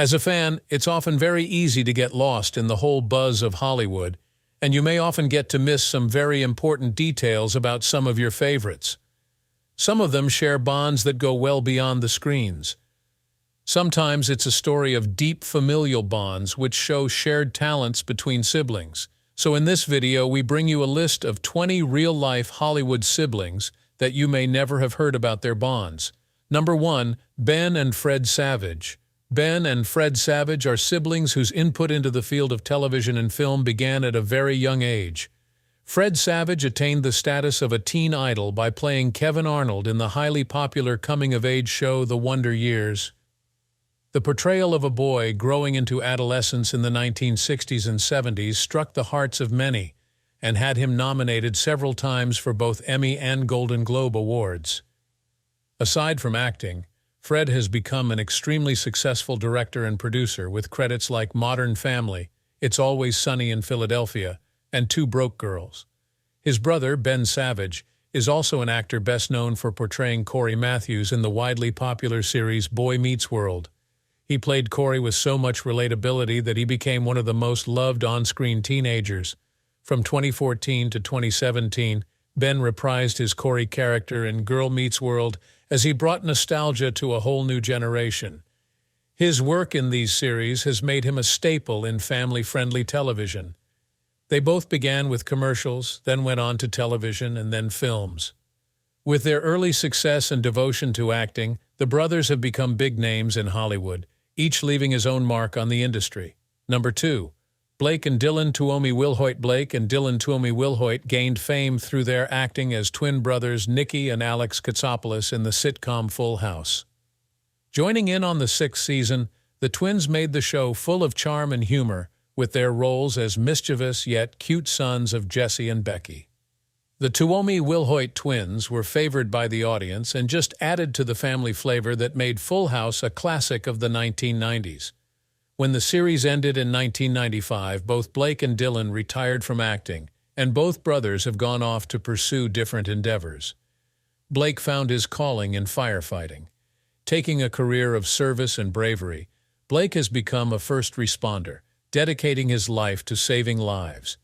As a fan, it's often very easy to get lost in the whole buzz of Hollywood, and you may often get to miss some very important details about some of your favorites. Some of them share bonds that go well beyond the screens. Sometimes it's a story of deep familial bonds which show shared talents between siblings. So in this video, we bring you a list of 20 real-life Hollywood siblings that you may never have heard about their bonds. Number 1, Ben and Fred Savage. Ben and Fred Savage are siblings whose input into the field of television and film began at a very young age. Fred Savage attained the status of a teen idol by playing Kevin Arnold in the highly popular coming-of-age show The Wonder Years. The portrayal of a boy growing into adolescence in the 1960s and 70s struck the hearts of many and had him nominated several times for both Emmy and Golden Globe awards. Aside from acting, Fred has become an extremely successful director and producer with credits like Modern Family, It's Always Sunny in Philadelphia, and Two Broke Girls. His brother, Ben Savage, is also an actor best known for portraying Corey Matthews in the widely popular series Boy Meets World. He played Corey with so much relatability that he became one of the most loved on-screen teenagers. From 2014 to 2017, Ben reprised his Corey character in Girl Meets World as he brought nostalgia to a whole new generation. His work in these series has made him a staple in family-friendly television. They both began with commercials, then went on to television, and then films. With their early success and devotion to acting, the brothers have become big names in Hollywood, each leaving his own mark on the industry. Number 2. Blake and Dillon. Toomi Wilhoit. Blake and Dillon Toomi Wilhoit gained fame through their acting as twin brothers Nikki and Alex Katsopoulos in the sitcom Full House. Joining in on the 6th season, the twins made the show full of charm and humor, with their roles as mischievous yet cute sons of Jesse and Becky. The Toomi Wilhoit twins were favored by the audience and just added to the family flavor that made Full House a classic of the 1990s. When the series ended in 1995, both Blake and Dillon retired from acting, and both brothers have gone off to pursue different endeavors. Blake found his calling in firefighting. Taking a career of service and bravery, Blake has become a first responder, dedicating his life to saving lives.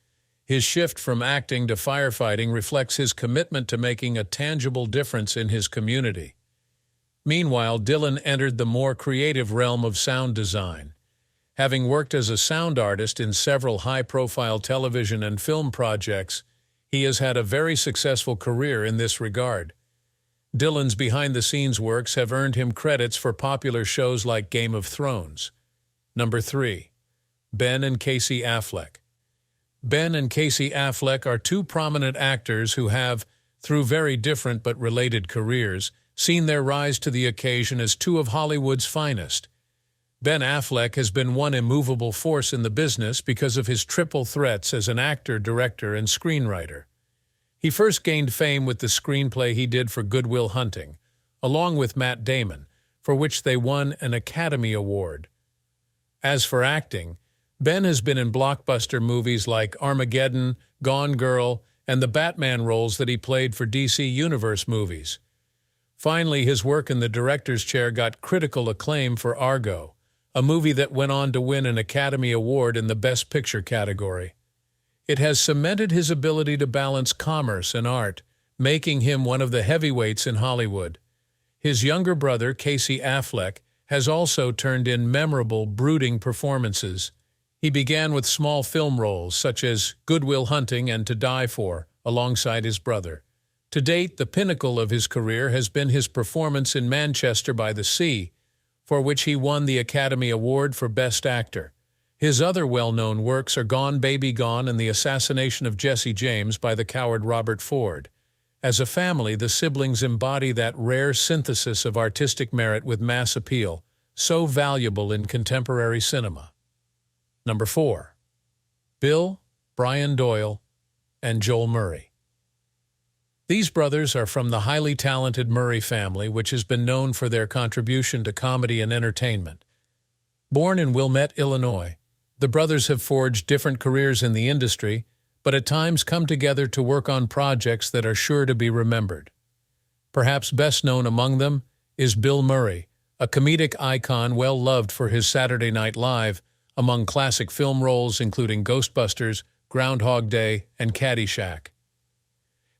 His shift from acting to firefighting reflects his commitment to making a tangible difference in his community. Meanwhile, Dillon entered the more creative realm of sound design. Having worked as a sound artist in several high-profile television and film projects, he has had a very successful career in this regard. Dillon's behind-the-scenes works have earned him credits for popular shows like Game of Thrones. Number 3. Ben and Casey Affleck. Ben and Casey Affleck are two prominent actors who have, through very different but related careers, seen their rise to the occasion as two of Hollywood's finest. Ben Affleck has been one immovable force in the business because of his triple threats as an actor, director, and screenwriter. He first gained fame with the screenplay he did for Good Will Hunting, along with Matt Damon, for which they won an Academy Award. As for acting, Ben has been in blockbuster movies like Armageddon, Gone Girl, and the Batman roles that he played for DC Universe movies. Finally, his work in the director's chair got critical acclaim for Argo, a movie that went on to win an Academy Award in the Best Picture category. It has cemented his ability to balance commerce and art, making him one of the heavyweights in Hollywood. His younger brother, Casey Affleck, has also turned in memorable, brooding performances. He began with small film roles such as Good Will Hunting and To Die For, alongside his brother. To date, the pinnacle of his career has been his performance in Manchester by the Sea, for which he won the Academy Award for Best Actor. His other well-known works are Gone Baby Gone and The Assassination of Jesse James by the coward Robert Ford. As a family, the siblings embody that rare synthesis of artistic merit with mass appeal, so valuable in contemporary cinema. Number 4. Bill, Brian Doyle, and Joel Murray. These brothers are from the highly talented Murray family, which has been known for their contribution to comedy and entertainment. Born in Wilmette, Illinois, the brothers have forged different careers in the industry, but at times come together to work on projects that are sure to be remembered. Perhaps best known among them is Bill Murray, a comedic icon well loved for his Saturday Night Live, among classic film roles including Ghostbusters, Groundhog Day, and Caddyshack.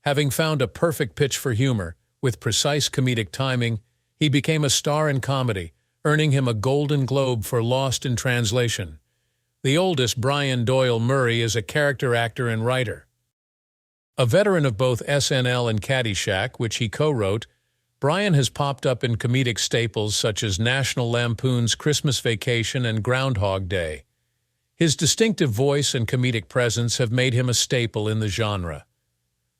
Having found a perfect pitch for humor, with precise comedic timing, he became a star in comedy, earning him a Golden Globe for Lost in Translation. The oldest, Brian Doyle Murray, is a character actor and writer. A veteran of both SNL and Caddyshack, which he co-wrote, Brian has popped up in comedic staples such as National Lampoon's Christmas Vacation and Groundhog Day. His distinctive voice and comedic presence have made him a staple in the genre.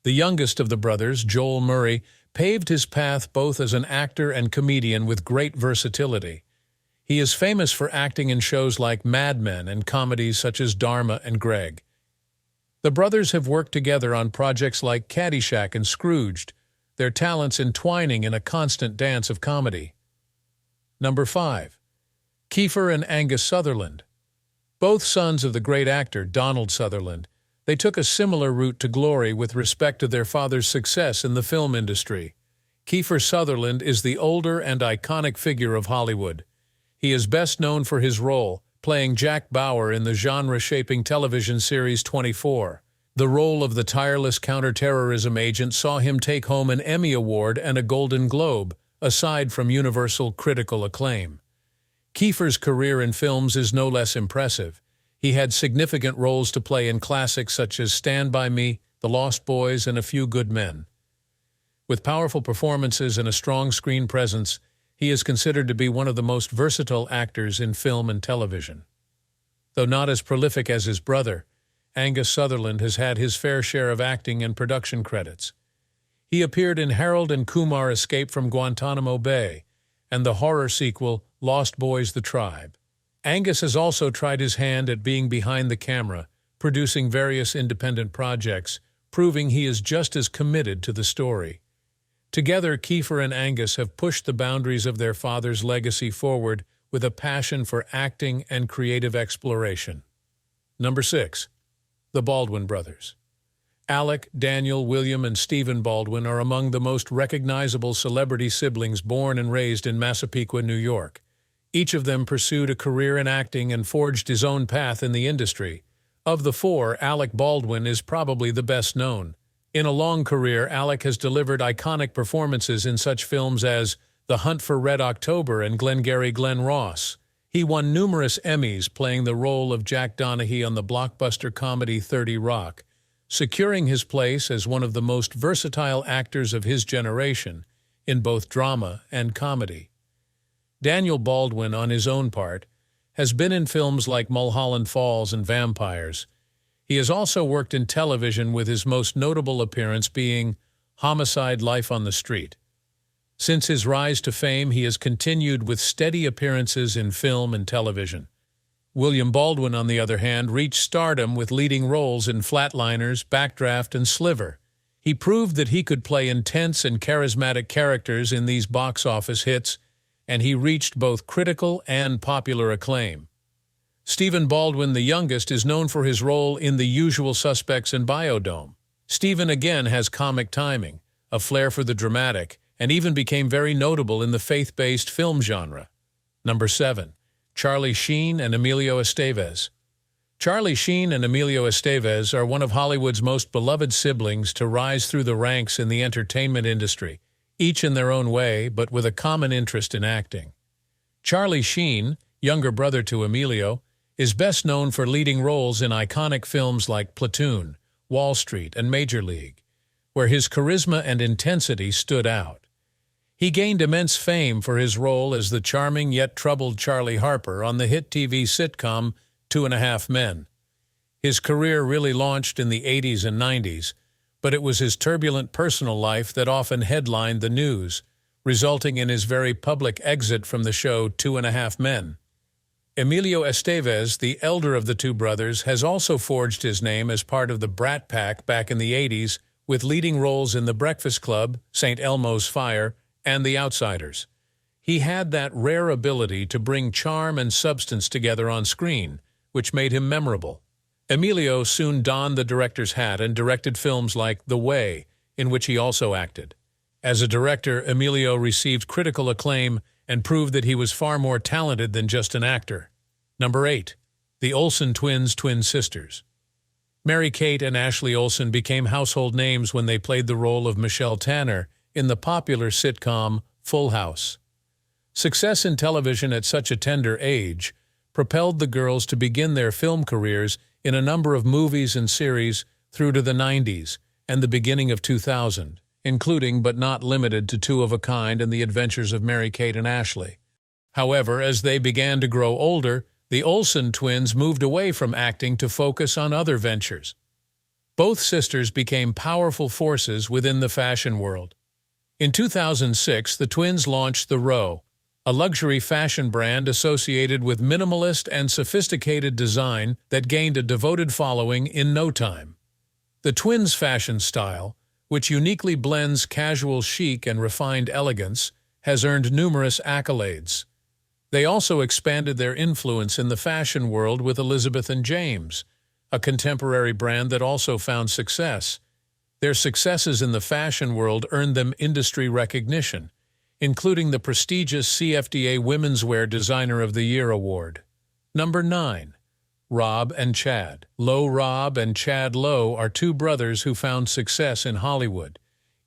The youngest of the brothers, Joel Murray, paved his path both as an actor and comedian with great versatility. He is famous for acting in shows like Mad Men and comedies such as Dharma and Greg. The brothers have worked together on projects like Caddyshack and Scrooged, their talents entwining in a constant dance of comedy. Number 5. Kiefer and Angus Sutherland. Both sons of the great actor Donald Sutherland, they took a similar route to glory with respect to their father's success in the film industry. Kiefer Sutherland is the older and iconic figure of Hollywood. He is best known for his role, playing Jack Bauer in the genre-shaping television series 24. The role of the tireless counterterrorism agent saw him take home an Emmy Award and a Golden Globe, aside from universal critical acclaim. Kiefer's career in films is no less impressive. He had significant roles to play in classics such as Stand By Me, The Lost Boys, and A Few Good Men. With powerful performances and a strong screen presence, he is considered to be one of the most versatile actors in film and television. Though not as prolific as his brother, Angus Sutherland has had his fair share of acting and production credits. He appeared in Harold and Kumar Escape from Guantanamo Bay and the horror sequel Lost Boys: The Tribe. Angus has also tried his hand at being behind the camera, producing various independent projects, proving he is just as committed to the story. Together, Kiefer and Angus have pushed the boundaries of their father's legacy forward with a passion for acting and creative exploration. Number 6. The Baldwin brothers. Alec, Daniel, William, and Stephen Baldwin are among the most recognizable celebrity siblings born and raised in Massapequa, New York. Each of them pursued a career in acting and forged his own path in the industry. Of the four, Alec Baldwin is probably the best known. In a long career, Alec has delivered iconic performances in such films as The Hunt for Red October and Glengarry Glen Ross. He won numerous Emmys playing the role of Jack Donaghy on the blockbuster comedy 30 Rock, securing his place as one of the most versatile actors of his generation in both drama and comedy. Daniel Baldwin, on his own part, has been in films like Mulholland Falls and Vampires. He has also worked in television, with his most notable appearance being Homicide: Life on the Street. Since his rise to fame, he has continued with steady appearances in film and television. William Baldwin, on the other hand, reached stardom with leading roles in Flatliners, Backdraft, and Sliver. He proved that he could play intense and charismatic characters in these box office hits, and he reached both critical and popular acclaim. Stephen Baldwin, the youngest, is known for his role in The Usual Suspects and Biodome. Stephen again has comic timing, a flair for the dramatic, and even became very notable in the faith-based film genre. Number 7. Charlie Sheen and Emilio Estevez. Charlie Sheen and Emilio Estevez are one of Hollywood's most beloved siblings to rise through the ranks in the entertainment industry, each in their own way, but with a common interest in acting. Charlie Sheen, younger brother to Emilio, is best known for leading roles in iconic films like Platoon, Wall Street, and Major League, where his charisma and intensity stood out. He gained immense fame for his role as the charming yet troubled Charlie Harper on the hit TV sitcom 2.5 Men. His career really launched in the 80s and 90s, but it was his turbulent personal life that often headlined the news, resulting in his very public exit from the show 2.5 Men. Emilio Estevez, the elder of the two brothers, has also forged his name as part of the Brat Pack back in the 80s, with leading roles in The Breakfast Club, St. Elmo's Fire, and The Outsiders. He had that rare ability to bring charm and substance together on screen, which made him memorable. Emilio soon donned the director's hat and directed films like The Way, in which he also acted. As a director, Emilio received critical acclaim and proved that he was far more talented than just an actor. Number 8. The Olsen twins' twin sisters. Mary-Kate and Ashley Olsen became household names when they played the role of Michelle Tanner in the popular sitcom Full House. Success in television at such a tender age propelled the girls to begin their film careers in a number of movies and series through to the 90s and the beginning of 2000, including but not limited to Two of a Kind and The Adventures of Mary-Kate and Ashley. However, as they began to grow older, the Olsen twins moved away from acting to focus on other ventures. Both sisters became powerful forces within the fashion world. In 2006, the twins launched The Row, a luxury fashion brand associated with minimalist and sophisticated design that gained a devoted following in no time. The twins' fashion style, which uniquely blends casual chic and refined elegance, has earned numerous accolades. They also expanded their influence in the fashion world with Elizabeth and James, a contemporary brand that also found success. Their successes in the fashion world earned them industry recognition, including the prestigious CFDA Women's Wear Designer of the Year award. Number 9. Rob and Chad Lowe. Rob and Chad Lowe are two brothers who found success in Hollywood,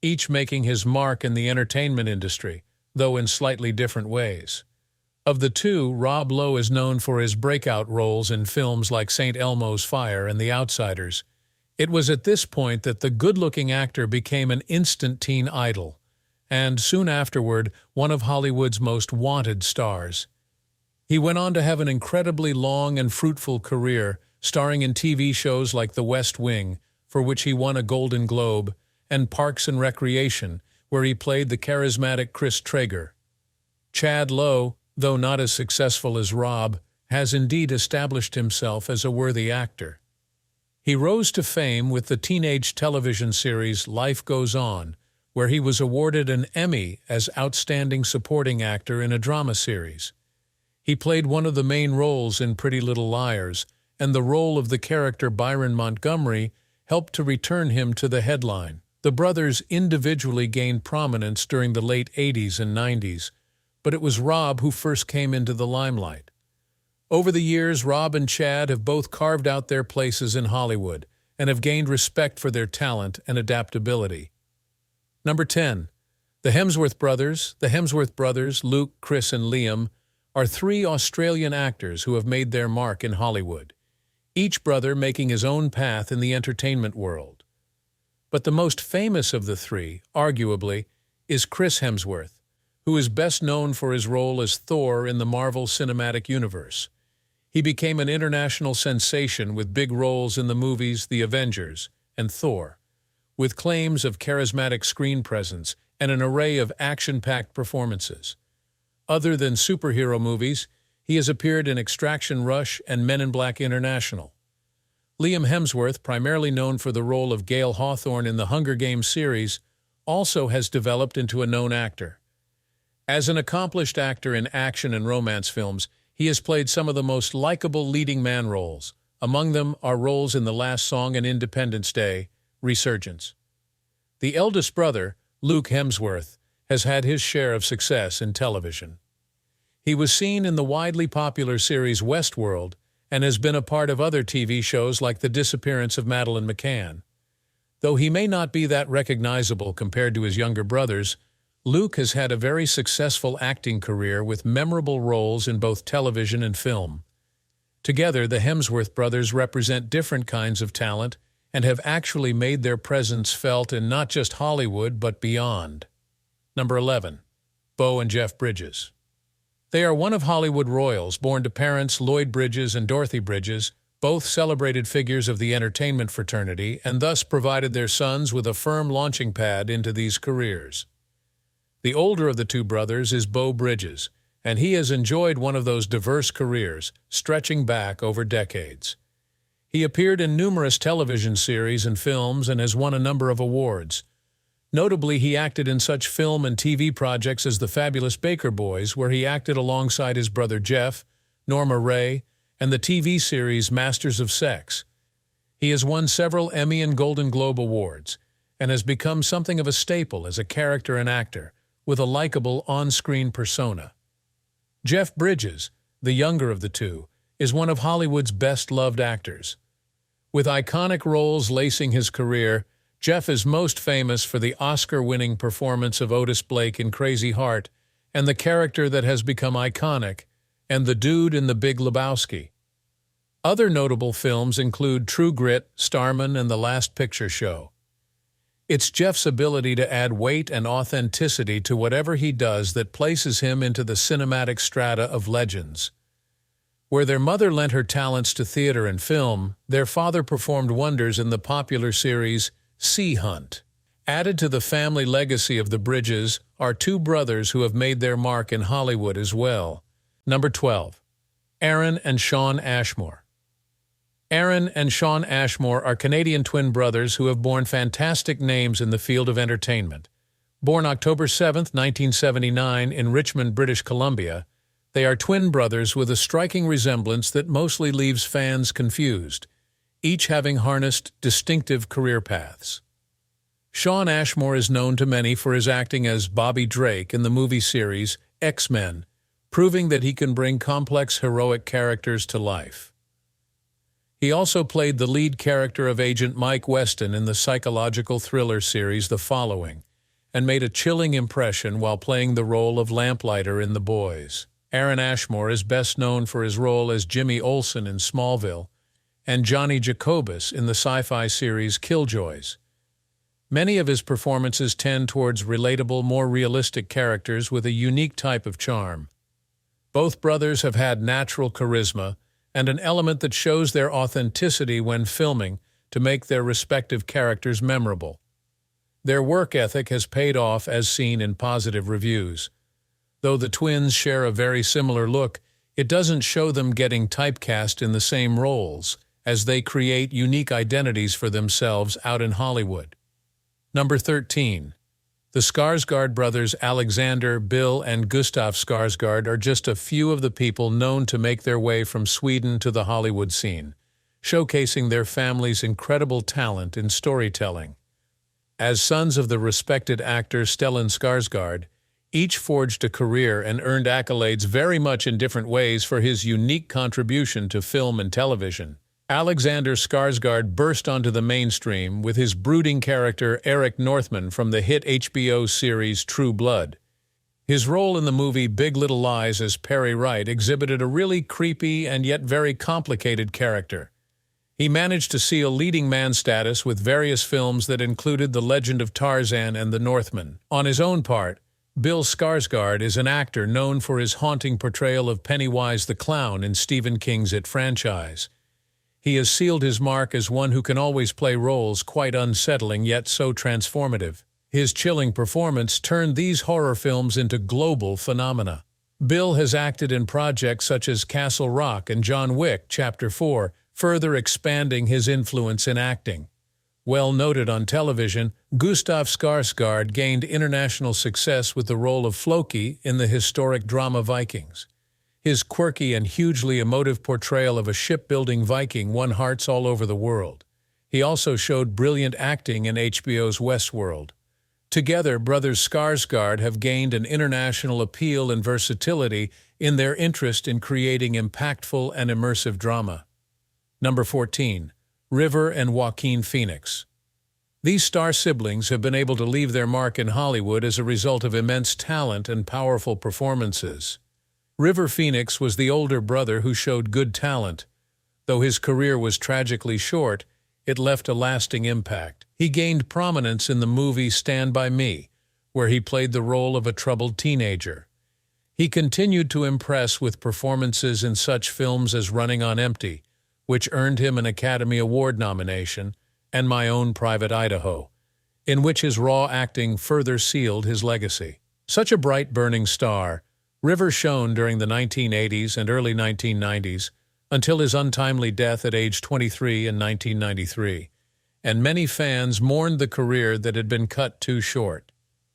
each making his mark in the entertainment industry, though in slightly different ways. Of the two, Rob Lowe is known for his breakout roles in films like St. Elmo's Fire and The Outsiders. It was at this point that the good-looking actor became an instant teen idol, and soon afterward, one of Hollywood's most wanted stars. He went on to have an incredibly long and fruitful career, starring in TV shows like The West Wing, for which he won a Golden Globe, and Parks and Recreation, where he played the charismatic Chris Traeger. Chad Lowe, though not as successful as Rob, has indeed established himself as a worthy actor. He rose to fame with the teenage television series Life Goes On, where he was awarded an Emmy as Outstanding Supporting Actor in a drama series. He played one of the main roles in Pretty Little Liars, and the role of the character Byron Montgomery helped to return him to the headline. The brothers individually gained prominence during the late 80s and 90s, but it was Rob who first came into the limelight. Over the years, Rob and Chad have both carved out their places in Hollywood and have gained respect for their talent and adaptability. Number 10. The Hemsworth brothers. The Hemsworth brothers, Luke, Chris, and Liam, are three Australian actors who have made their mark in Hollywood, each brother making his own path in the entertainment world. But the most famous of the three, arguably, is Chris Hemsworth, who is best known for his role as Thor in the Marvel Cinematic Universe. He became an international sensation with big roles in the movies The Avengers and Thor, with claims of charismatic screen presence and an array of action-packed performances. Other than superhero movies, he has appeared in Extraction Rush and Men in Black International. Liam Hemsworth, primarily known for the role of Gale Hawthorne in the Hunger Games series, also has developed into a known actor. As an accomplished actor in action and romance films, he has played some of the most likable leading man roles. Among them are roles in The Last Song and Independence Day, Resurgence. The eldest brother, Luke Hemsworth, has had his share of success in television. He was seen in the widely popular series Westworld and has been a part of other TV shows like The Disappearance of Madeleine McCann. Though he may not be that recognizable compared to his younger brothers, Luke has had a very successful acting career with memorable roles in both television and film. Together, the Hemsworth brothers represent different kinds of talent and have actually made their presence felt in not just Hollywood but beyond. Number 11. Beau and Jeff Bridges. They are one of Hollywood royals, born to parents Lloyd Bridges and Dorothy Bridges, both celebrated figures of the entertainment fraternity, and thus provided their sons with a firm launching pad into these careers. The older of the two brothers is Beau Bridges, and he has enjoyed one of those diverse careers, stretching back over decades. He appeared in numerous television series and films and has won a number of awards. Notably, he acted in such film and TV projects as The Fabulous Baker Boys, where he acted alongside his brother Jeff, Norma Ray, and the TV series Masters of Sex. He has won several Emmy and Golden Globe awards and has become something of a staple as a character and actor, with a likable on-screen persona. Jeff Bridges, the younger of the two, is one of Hollywood's best-loved actors. With iconic roles lacing his career, Jeff is most famous for the Oscar-winning performance of Otis Blake in Crazy Heart and the character that has become iconic, and the dude in The Big Lebowski. Other notable films include True Grit, Starman, and The Last Picture Show. It's Jeff's ability to add weight and authenticity to whatever he does that places him into the cinematic strata of legends. Where their mother lent her talents to theater and film, their father performed wonders in the popular series Sea Hunt. Added to the family legacy of the Bridges are two brothers who have made their mark in Hollywood as well. Number 12. Aaron and Shawn Ashmore. Aaron and Shawn Ashmore are Canadian twin brothers who have borne fantastic names in the field of entertainment. Born October 7, 1979, in Richmond, British Columbia, they are twin brothers with a striking resemblance that mostly leaves fans confused, each having harnessed distinctive career paths. Shawn Ashmore is known to many for his acting as Bobby Drake in the movie series X-Men, proving that he can bring complex heroic characters to life. He also played the lead character of Agent Mike Weston in the psychological thriller series The Following, and made a chilling impression while playing the role of Lamplighter in The Boys. Aaron Ashmore is best known for his role as Jimmy Olsen in Smallville and Johnny Jacobus in the sci-fi series Killjoys. Many of his performances tend towards relatable, more realistic characters with a unique type of charm. Both brothers have had natural charisma and an element that shows their authenticity when filming to make their respective characters memorable. Their work ethic has paid off as seen in positive reviews. Though the twins share a very similar look, it doesn't show them getting typecast in the same roles, as they create unique identities for themselves out in Hollywood. Number 13. The Skarsgard brothers Alexander, Bill, and Gustav Skarsgard are just a few of the people known to make their way from Sweden to the Hollywood scene, showcasing their family's incredible talent in storytelling. As sons of the respected actor Stellan Skarsgard, each forged a career and earned accolades very much in different ways for his unique contribution to film and television. Alexander Skarsgard burst onto the mainstream with his brooding character Eric Northman from the hit HBO series True Blood. His role in the movie Big Little Lies as Perry Wright exhibited a really creepy and yet very complicated character. He managed to seal leading man status with various films that included The Legend of Tarzan and The Northman. On his own part, Bill Skarsgard is an actor known for his haunting portrayal of Pennywise the Clown in Stephen King's It franchise. He has sealed his mark as one who can always play roles quite unsettling yet so transformative. His chilling performance turned these horror films into global phenomena. Bill has acted in projects such as Castle Rock and John Wick Chapter 4, further expanding his influence in acting. Well noted on television, Gustav Skarsgard gained international success with the role of Floki in the historic drama Vikings. His quirky and hugely emotive portrayal of a shipbuilding Viking won hearts all over the world. He also showed brilliant acting in HBO's Westworld. Together, brothers Skarsgard have gained an international appeal and versatility in their interest in creating impactful and immersive drama. Number 14. River and Joaquin Phoenix. These star siblings have been able to leave their mark in Hollywood as a result of immense talent and powerful performances. River Phoenix was the older brother who showed good talent. Though his career was tragically short, it left a lasting impact. He gained prominence in the movie Stand By Me, where he played the role of a troubled teenager. He continued to impress with performances in such films as Running on Empty, which earned him an Academy Award nomination, and My Own Private Idaho, in which his raw acting further sealed his legacy. Such a bright, burning star, River shone during the 1980s and early 1990s until his untimely death at age 23 in 1993, and many fans mourned the career that had been cut too short.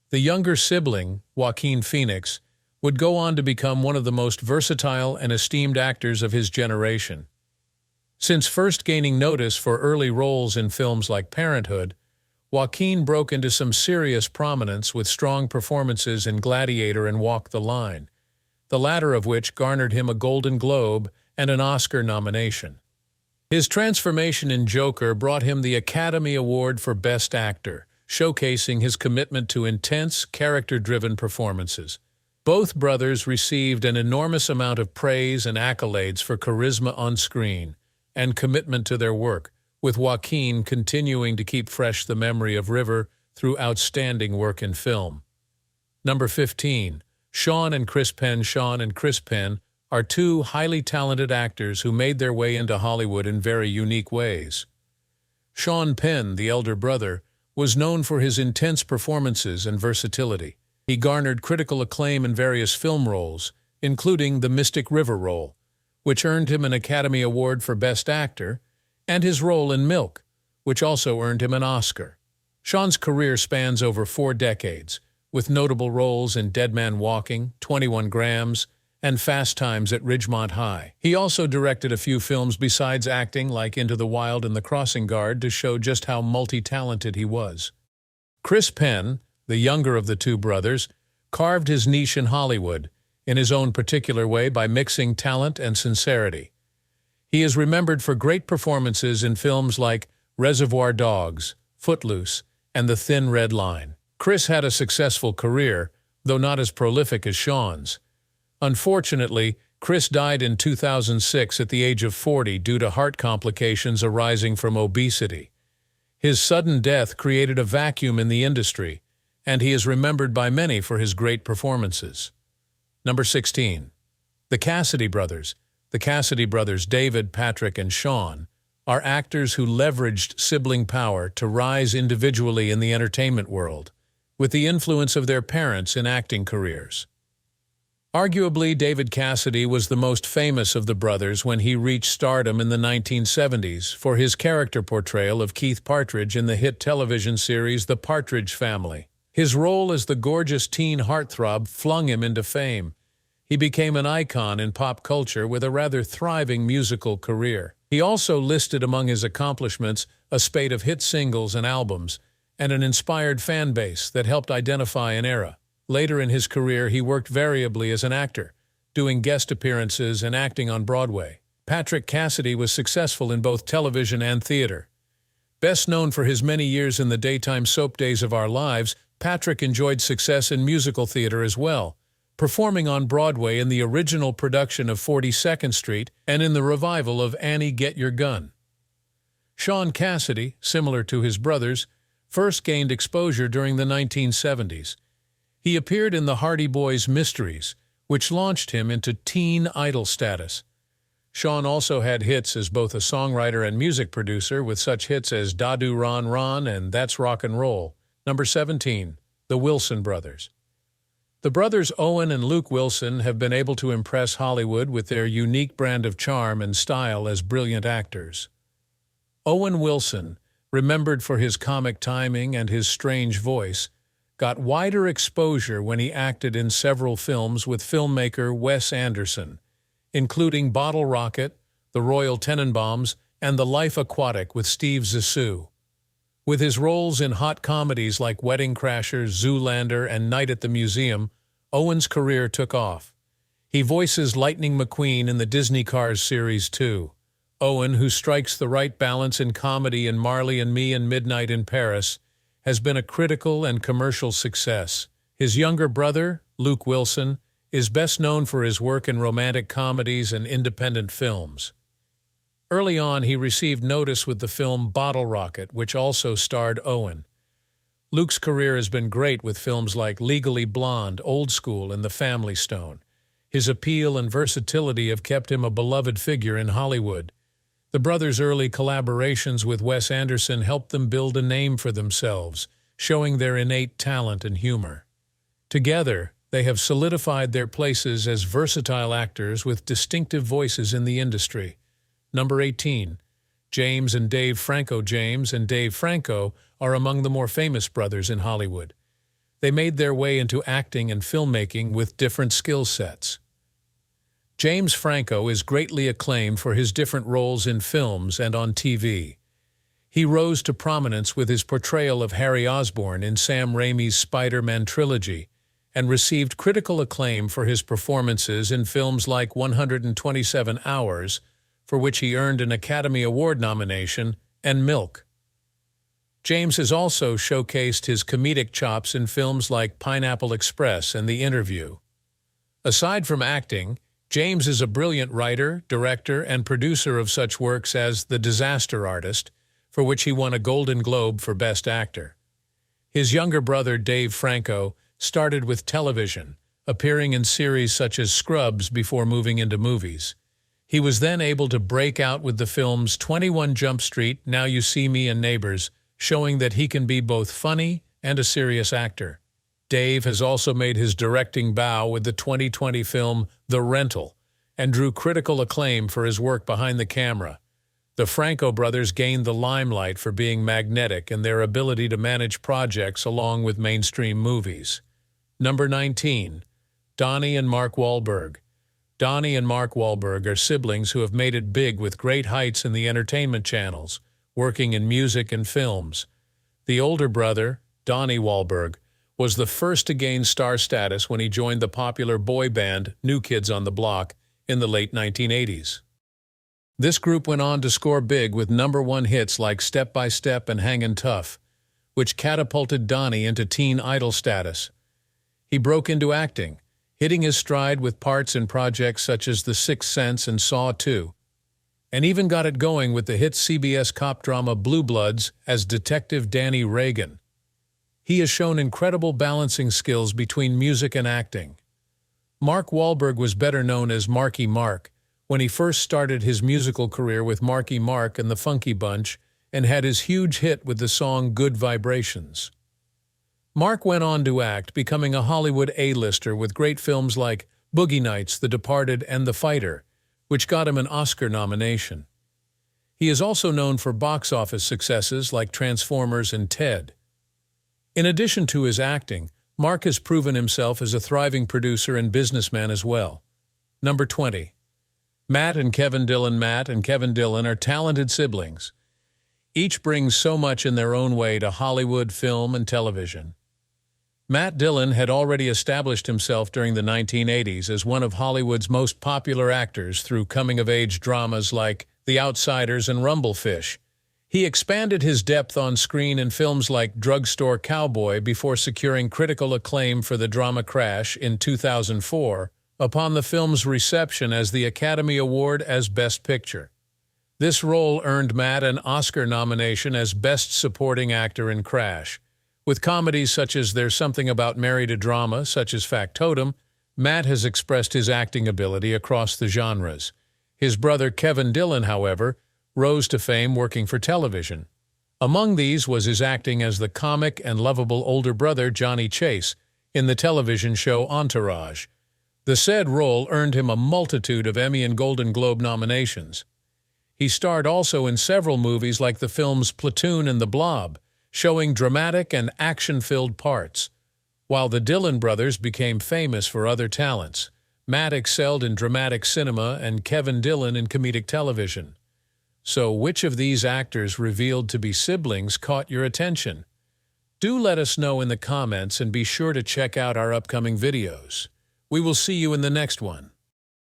The younger sibling, Joaquin Phoenix, would go on to become one of the most versatile and esteemed actors of his generation. Since first gaining notice for early roles in films like Parenthood, Joaquin broke into some serious prominence with strong performances in Gladiator and Walk the Line. the latter of which garnered him a Golden Globe and an Oscar nomination. His transformation in Joker brought him the Academy Award for Best Actor, showcasing his commitment to intense, character-driven performances. Both brothers received an enormous amount of praise and accolades for charisma on screen and commitment to their work, with Joaquin continuing to keep fresh the memory of River through outstanding work in film. Number 15. Shawn and Chris Penn. Shawn and Chris Penn are two highly talented actors who made their way into Hollywood in very unique ways. Shawn Penn, the elder brother, was known for his intense performances and versatility. He garnered critical acclaim in various film roles, including the Mystic River role, which earned him an Academy Award for Best Actor, and his role in Milk, which also earned him an Oscar. Shawn's career spans over 4 decades, with notable roles in Dead Man Walking, 21 Grams, and Fast Times at Ridgemont High. He also directed a few films besides acting, like Into the Wild and The Crossing Guard, to show just how multi-talented he was. Chris Penn, the younger of the two brothers, carved his niche in Hollywood, in his own particular way by mixing talent and sincerity. He is remembered for great performances in films like Reservoir Dogs, Footloose, and The Thin Red Line. Chris had a successful career, though not as prolific as Shawn's. Unfortunately, Chris died in 2006 at the age of 40 due to heart complications arising from obesity. His sudden death created a vacuum in the industry, and he is remembered by many for his great performances. Number 16. The Cassidy brothers. The Cassidy brothers, David, Patrick, and Shawn, are actors who leveraged sibling power to rise individually in the entertainment world, with the influence of their parents in acting careers. Arguably, David Cassidy was the most famous of the brothers when he reached stardom in the 1970s for his character portrayal of Keith Partridge in the hit television series The Partridge Family. His role as the gorgeous teen heartthrob flung him into fame. He became an icon in pop culture with a rather thriving musical career. He also listed among his accomplishments a spate of hit singles and albums, and an inspired fan base that helped identify an era. Later in his career, he worked variably as an actor, doing guest appearances and acting on Broadway. Patrick Cassidy was successful in both television and theater. Best known for his many years in the daytime soap Days of Our Lives, Patrick enjoyed success in musical theater as well, performing on Broadway in the original production of 42nd Street and in the revival of Annie Get Your Gun. Shawn Cassidy, similar to his brothers, first gained exposure during the 1970s. He appeared in the Hardy Boys' Mysteries, which launched him into teen idol status. Shawn also had hits as both a songwriter and music producer, with such hits as Dadu Ron Ron and That's Rock and Roll. Number 17. The Wilson Brothers. The brothers Owen and Luke Wilson have been able to impress Hollywood with their unique brand of charm and style as brilliant actors. Owen Wilson, remembered for his comic timing and his strange voice, got wider exposure when he acted in several films with filmmaker Wes Anderson, including Bottle Rocket, The Royal Tenenbaums, and The Life Aquatic with Steve Zissou. With his roles in hot comedies like Wedding Crashers, Zoolander, and Night at the Museum, Owen's career took off. He voices Lightning McQueen in the Disney Cars series too. Owen, who strikes the right balance in comedy in Marley and Me and Midnight in Paris, has been a critical and commercial success. His younger brother, Luke Wilson, is best known for his work in romantic comedies and independent films. Early on, he received notice with the film Bottle Rocket, which also starred Owen. Luke's career has been great with films like Legally Blonde, Old School, and The Family Stone. His appeal and versatility have kept him a beloved figure in Hollywood. The brothers' early collaborations with Wes Anderson helped them build a name for themselves, showing their innate talent and humor. Together, they have solidified their places as versatile actors with distinctive voices in the industry. Number 18. James and Dave Franco. James and Dave Franco are among the more famous brothers in Hollywood. They made their way into acting and filmmaking with different skill sets. James Franco is greatly acclaimed for his different roles in films and on TV. He rose to prominence with his portrayal of Harry Osborn in Sam Raimi's Spider-Man trilogy, and received critical acclaim for his performances in films like 127 Hours, for which he earned an Academy Award nomination, and Milk. James has also showcased his comedic chops in films like Pineapple Express and The Interview. Aside from acting, James is a brilliant writer, director, and producer of such works as The Disaster Artist, for which he won a Golden Globe for Best Actor. His younger brother, Dave Franco, started with television, appearing in series such as Scrubs before moving into movies. He was then able to break out with the films 21 Jump Street, Now You See Me, and Neighbors, showing that he can be both funny and a serious actor. Dave has also made his directing bow with the 2020 film The Rental and drew critical acclaim for his work behind the camera. The Franco brothers gained the limelight for being magnetic and their ability to manage projects along with mainstream movies. Number 19. Donnie and Mark Wahlberg. Donnie and Mark Wahlberg are siblings who have made it big with great heights in the entertainment channels, working in music and films. The older brother, Donnie Wahlberg, was the first to gain star status when he joined the popular boy band New Kids on the Block in the late 1980s. This group went on to score big with #1 hits like Step by Step and Hangin' Tough, which catapulted Donnie into teen idol status. He broke into acting, hitting his stride with parts in projects such as The Sixth Sense and Saw 2, and even got it going with the hit CBS cop drama Blue Bloods as Detective Danny Reagan. He has shown incredible balancing skills between music and acting. Mark Wahlberg was better known as Marky Mark when he first started his musical career with Marky Mark and the Funky Bunch and had his huge hit with the song Good Vibrations. Mark went on to act, becoming a Hollywood A-lister with great films like Boogie Nights, The Departed, and The Fighter, which got him an Oscar nomination. He is also known for box office successes like Transformers and Ted. In addition to his acting, Mark has proven himself as a thriving producer and businessman as well. Number 20. Matt and Kevin Dillon. Matt and Kevin Dillon are talented siblings. Each brings so much in their own way to Hollywood, film, and television. Matt Dillon had already established himself during the 1980s as one of Hollywood's most popular actors through coming-of-age dramas like The Outsiders and Rumblefish. He expanded his depth on screen in films like Drugstore Cowboy before securing critical acclaim for the drama Crash in 2004 upon the film's reception as the Academy Award as Best Picture. This role earned Matt an Oscar nomination as Best Supporting Actor in Crash. With comedies such as There's Something About Mary to drama, such as Factotum, Matt has expressed his acting ability across the genres. His brother Kevin Dillon, however, rose to fame working for television. Among these was his acting as the comic and lovable older brother Johnny Chase in the television show Entourage. The said role earned him a multitude of Emmy and Golden Globe nominations. He starred also in several movies like the films Platoon and The Blob, showing dramatic and action-filled parts. While the Dillon brothers became famous for other talents, Matt excelled in dramatic cinema and Kevin Dillon in comedic television. So which of these actors revealed to be siblings caught your attention? Do let us know in the comments and be sure to check out our upcoming videos. We will see you in the next one.